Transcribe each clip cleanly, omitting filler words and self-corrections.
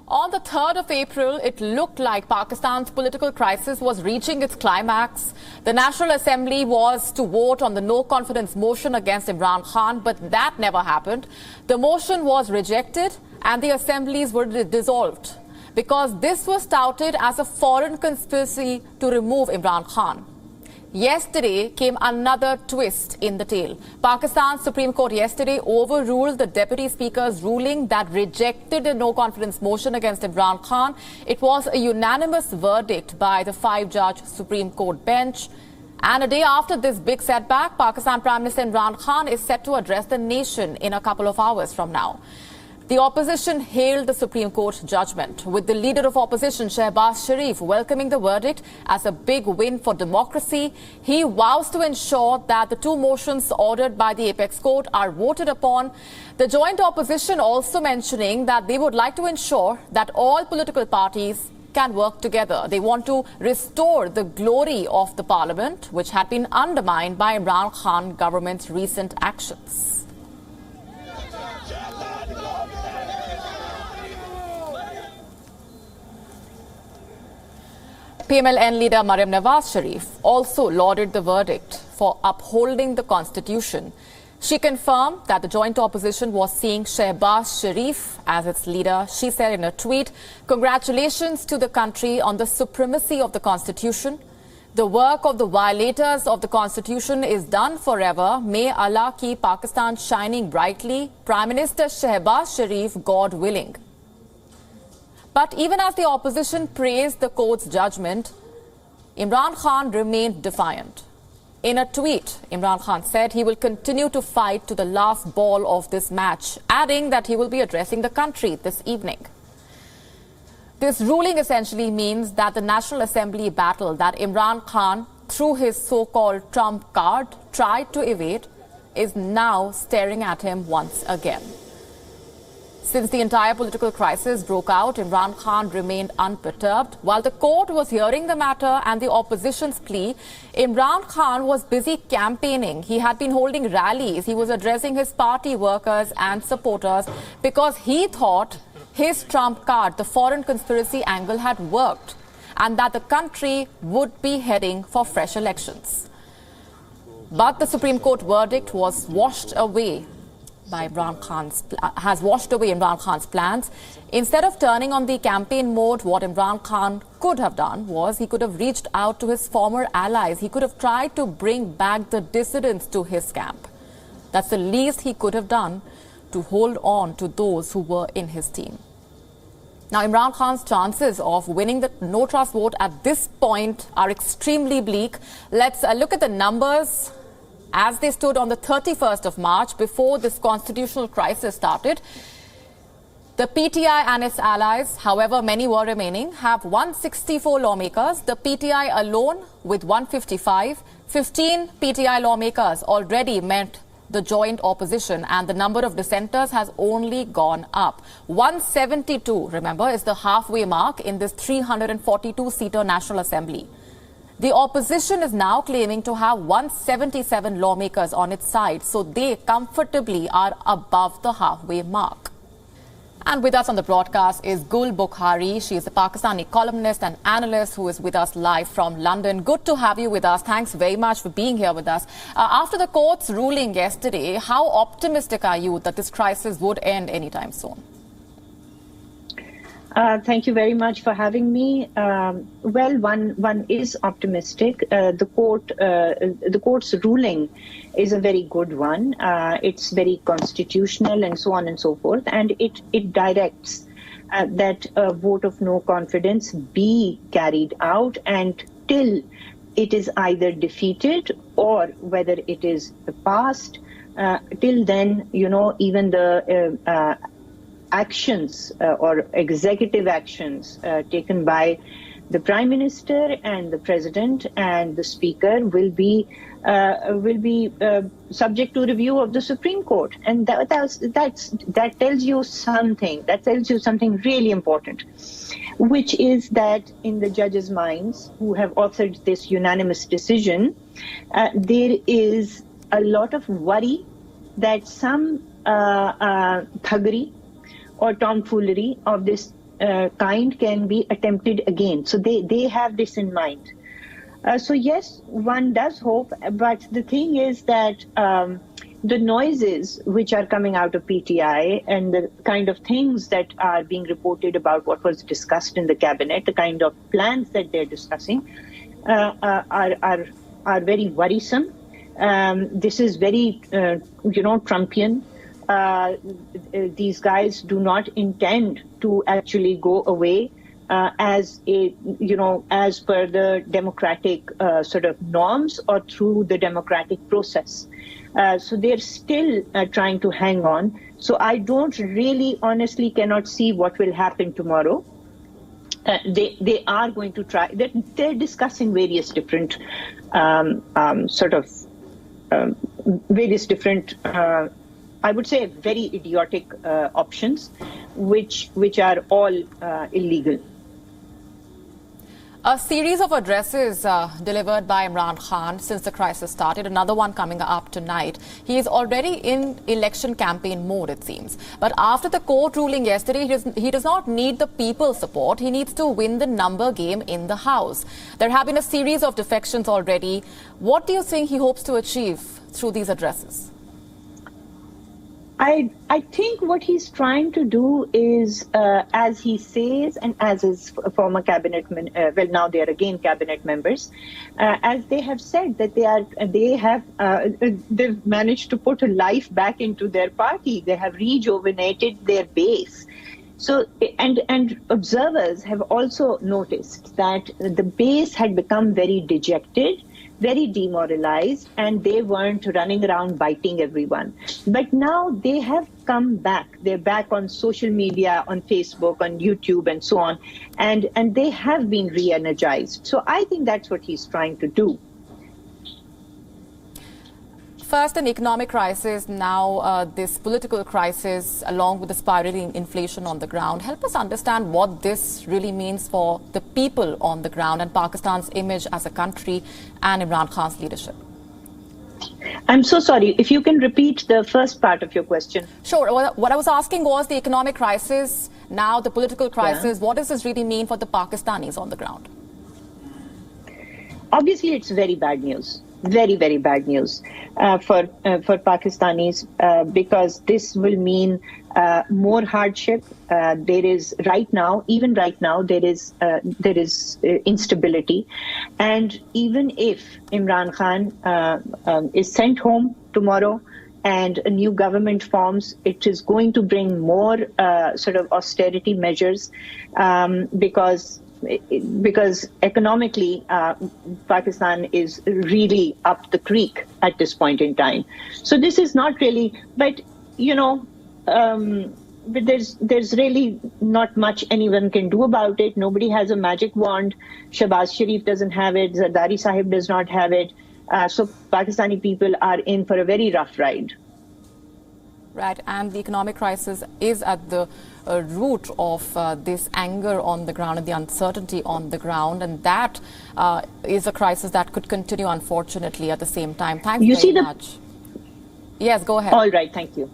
On the 3rd of April, it looked like Pakistan's political crisis was reaching its climax. The National Assembly was to vote on the no-confidence motion against Imran Khan, but that never happened. The motion was rejected and the assemblies were dissolved because this was touted as a foreign conspiracy to remove Imran Khan. Yesterday came another twist in the tale. Pakistan's Supreme Court yesterday overruled the Deputy Speaker's ruling that rejected a no-confidence motion against Imran Khan. It was a unanimous verdict by the 5-judge Supreme Court bench. And a day after this big setback, Pakistan Prime Minister Imran Khan is set to address the nation in a couple of hours from now. The opposition hailed the Supreme Court judgment, with the leader of opposition, Shehbaz Sharif, welcoming the verdict as a big win for democracy. He vows to ensure that the two motions ordered by the Apex Court are voted upon. The joint opposition also mentioning that they would like to ensure that all political parties can work together. They want to restore the glory of the parliament, which had been undermined by Imran Khan government's recent actions. PMLN leader Maryam Nawaz Sharif also lauded the verdict for upholding the constitution. She confirmed that the joint opposition was seeing Shehbaz Sharif as its leader. She said in a tweet, "Congratulations to the country on the supremacy of the constitution. The work of the violators of the constitution is done forever. May Allah keep Pakistan shining brightly. Prime Minister Shehbaz Sharif, God willing." But even as the opposition praised the court's judgment, Imran Khan remained defiant. In a tweet, Imran Khan said he will continue to fight to the last ball of this match, adding that he will be addressing the country this evening. This ruling essentially means that the National Assembly battle that Imran Khan, through his so-called trump card, tried to evade, is now staring at him once again. Since the entire political crisis broke out, Imran Khan remained unperturbed. While the court was hearing the matter and the opposition's plea, Imran Khan was busy campaigning. He had been holding rallies. He was addressing his party workers and supporters because he thought his trump card, the foreign conspiracy angle, had worked and that the country would be heading for fresh elections. But the Supreme Court verdict was washed away by Imran Khan's plans. Instead of turning on the campaign mode, what Imran Khan could have done was he could have reached out to his former allies. He could have tried to bring back the dissidents to his camp. That's the least he could have done to hold on to those who were in his team. Now, Imran Khan's chances of winning the no-trust vote at this point are extremely bleak. Let's look at the numbers as they stood on the 31st of March before this constitutional crisis started. The PTI and its allies, however many were remaining, have 164 lawmakers. The PTI alone with 155. 15 PTI lawmakers already met the joint opposition, and the number of dissenters has only gone up. 172, remember, is the halfway mark in this 342-seater National Assembly. The opposition is now claiming to have 177 lawmakers on its side, so they comfortably are above the halfway mark. And with us on the broadcast is Gul Bukhari. She is a Pakistani columnist and analyst who is with us live from London. Good to have you with us. Thanks very much for being here with us. After the court's ruling yesterday, how optimistic are you that this crisis would end anytime soon? Thank you very much for having me. Well, one is optimistic. The court's ruling is a very good one. It's very constitutional and so on and so forth, and it directs that a vote of no confidence be carried out, and till it is either defeated or whether it is passed. Till then, even the actions or executive actions taken by the Prime Minister and the President and the Speaker will be subject to review of the Supreme Court, and that tells you something. That tells you something really important, which is that in the judges' minds who have authored this unanimous decision, there is a lot of worry that some thuggery or tomfoolery of this kind can be attempted again. So they have this in mind. So yes, one does hope, but the thing is that the noises which are coming out of PTI and the kind of things that are being reported about what was discussed in the cabinet, the kind of plans that they're discussing, are very worrisome. This is very, Trumpian. These guys do not intend to actually go away as per the democratic sort of norms or through the democratic process. So they're still trying to hang on. So I don't really, honestly, cannot see what will happen tomorrow. They are going to try. They're discussing various different various different. I would say very idiotic options, which are all illegal. A series of addresses delivered by Imran Khan since the crisis started, another one coming up tonight. He is already in election campaign mode, it seems. But after the court ruling yesterday, he does not need the people's support. He needs to win the number game in the House. There have been a series of defections already. What do you think he hopes to achieve through these addresses? I think what he's trying to do is, as he says, and as his former cabinet, now they are again cabinet members, as they have said that they've managed to put a life back into their party. They have rejuvenated their base. So, and observers have also noticed that the base had become very dejected, very demoralized, and they weren't running around biting everyone. But now they have come back. They're back on social media, on Facebook, on YouTube, and so on. And they have been re-energized. So I think that's what he's trying to do. First, an economic crisis, now this political crisis, along with the spiraling inflation on the ground. Help us understand what this really means for the people on the ground and Pakistan's image as a country and Imran Khan's leadership. I'm so sorry. If you can repeat the first part of your question. Sure. What I was asking was the economic crisis, now the political crisis. Yeah. What does this really mean for the Pakistanis on the ground? Obviously, it's very bad news. Very, very bad news for Pakistanis because this will mean more hardship. There is even right now, there is instability, and even if Imran Khan is sent home tomorrow and a new government forms, it is going to bring more sort of austerity measures because economically, Pakistan is really up the creek at this point in time. So this is not really, but but there's really not much anyone can do about it. Nobody has a magic wand. Shehbaz Sharif doesn't have it. Zardari Sahib does not have it. So Pakistani people are in for a very rough ride. Right, and the economic crisis is at the root of this anger on the ground and the uncertainty on the ground, and that is a crisis that could continue, unfortunately, at the same time. Thanks very much. Yes, go ahead. All right, thank you.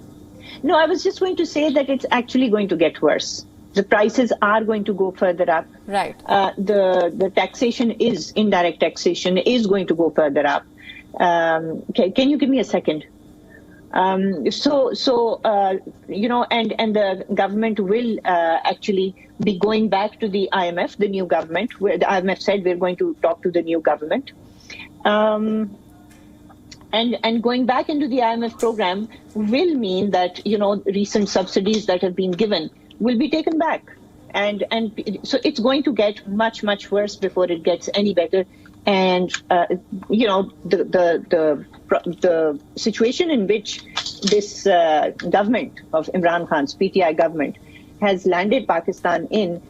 No, I was just going to say that it's actually going to get worse. The prices are going to go further up. Right. The taxation indirect taxation is going to go further up. Can you give me a second? And the government will actually be going back to the IMF, the new government, where the IMF said we're going to talk to the new government. And going back into the IMF program will mean that, recent subsidies that have been given will be taken back. And so it's going to get much, much worse before it gets any better. And, the situation in which this government of Imran Khan's PTI government has landed Pakistan in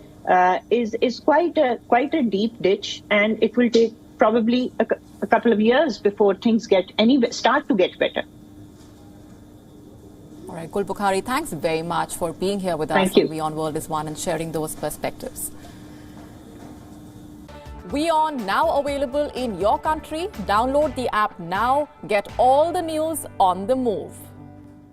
is quite a deep ditch, and it will take probably a couple of years before things start to get better. All right, Gul Bukhari, thanks very much for being here with us on WION World is One and sharing those perspectives. WION now available in your country. Download the app now. Get all the news on the move.